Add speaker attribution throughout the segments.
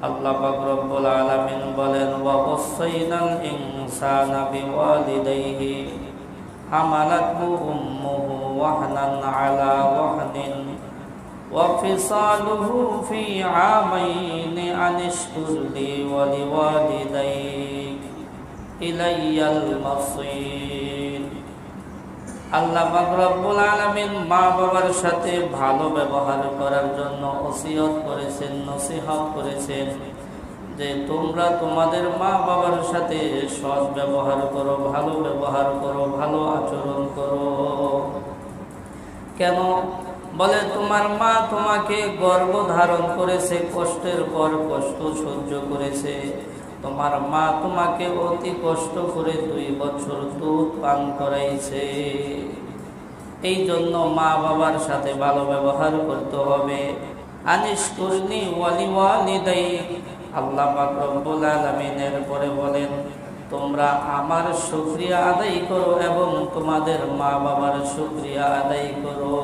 Speaker 1: আল্লাহ পাক রব্বুল আলামিন বলেন, ওয়া ওয়াসাইনাল ইনসানা বিওয়ালিদাইহি হামালাতহু উম্মুহু ওয়াহনান আলা ওয়াহনিন ওয়া ফিসালুহু ফি আমাইনি আনিশকুর লি ওয়া লিওয়ালিদাইক ইলাইয়াল মাসীর। আল্লাহ পাক রব্বুল আলামিন মা বাবার সাথে ভালো ব্যবহার করার জন্য ওসিয়ত করেছেন, নসিহত করেছেন যে তোমরা তোমাদের মা বাবার সাথে সৎ ব্যবহার করো, ভালো ব্যবহার করো, ভালো আচরণ করো। কেন? বলে তোমার মা তোমাকে গর্ভ ধারণ করেছে, কষ্টের পর কষ্ট সহ্য করেছে। তোমার মা তোমাকে অতি কষ্ট করে 2 বছর দুধ পান করাইছে। এই জন্য মা বাবার সাথে ভালো ব্যবহার করতে হবে। আনিশকুরনি ওয়া লিওয়ালিদাইক, আল্লাহ পাক রব্বুল আলামিনের পরে বলেন তোমরা আমার শুকরিয়া আদায় করো এবং তোমাদের মা বাবার শুকরিয়া আদায় করো।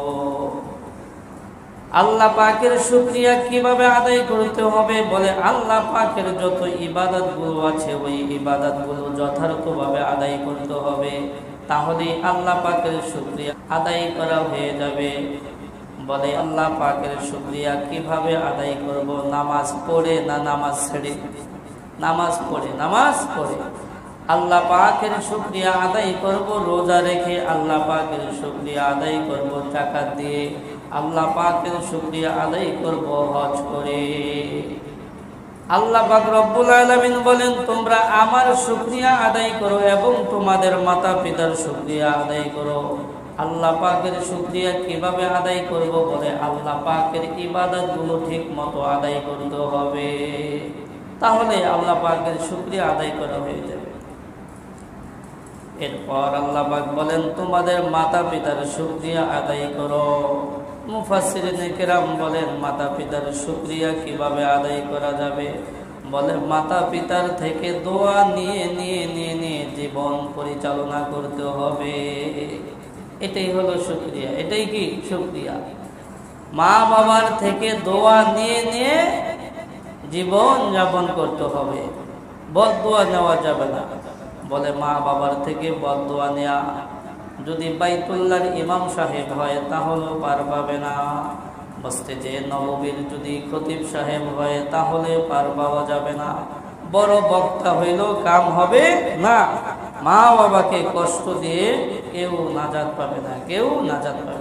Speaker 1: আল্লাহ পাকের শুকরিয়া কিভাবে আদায় করতে হবে? বলে আল্লাহ পাকের যত ইবাদতগুলো আছে ওই ইবাদতগুলো যথার্থভাবে আদায় করতে হবে, তাহলে আল্লাহ পাকের শুকরিয়া আদায় করা হয়ে যাবে। বলে আল্লাহ পাকের শুকরিয়া কিভাবে আদায় করব? নামাজ পড়ে না নামাজ ছেড়ে? নামাজ পড়ে। নামাজ পড়ে আল্লাহ পাকের শুকরিয়া আদায় করব। রোজা রেখে আল্লাহ পাকের শুকরিয়া আদায় করব। যাকাত দিয়ে আল্লাহ পাকের শুকরিয়া আদায় করব। হজ করে। আল্লাহ পাক রব্বুল আলামিন বলেন তোমরা আমার শুকরিয়া আদায় করো এবং তোমাদের মাতা পিতার শুকরিয়া আদায় করো। আল্লাহ পাকের শুকরিয়া কিভাবে আদায় করব? বলে আল্লাহ পাকের ইবাদতগুলো ঠিক মতো আদায় করতে হবে, তাহলে আল্লাহ পাকের শুকরিয়া আদায় করা হয়ে যাবে। এরপর আল্লাহ পাক বলেন তোমাদের মাতা পিতার শুকরিয়া আদায় করো। মুফাসসিরিনে কেরাম বলেন মাতা পিতার শুকরিয়া কিভাবে আদায় করা যাবে? বলে মাতা পিতার থেকে দোয়া নিয়ে নিয়ে নিয়ে নিয়ে জীবন পরিচালনা করতে হবে। এটাই হলো শুকরিয়া। এটাই কি শুকরিয়া? মা বাবার থেকে দোয়া নিয়ে নিয়ে জীবন যাপন করতে হবে, বদদোয়া নেওয়া যাবে না। বলে মা বাবার থেকে বদদোয়া নেয়া যদি বাইতুল্লাহর ইমাম সাহেব হয় তাহলেও পার পাবে না। মসজিদে নববীর যদি খতিব সাহেব হয় তাহলে পার পাওয়া যাবে না। বড় বক্তা হইলেও কাম হবে না। মা বাবাকে কষ্ট দিয়ে কেউ নাজাত পাবে না, কেউ নাজাত পাবে না।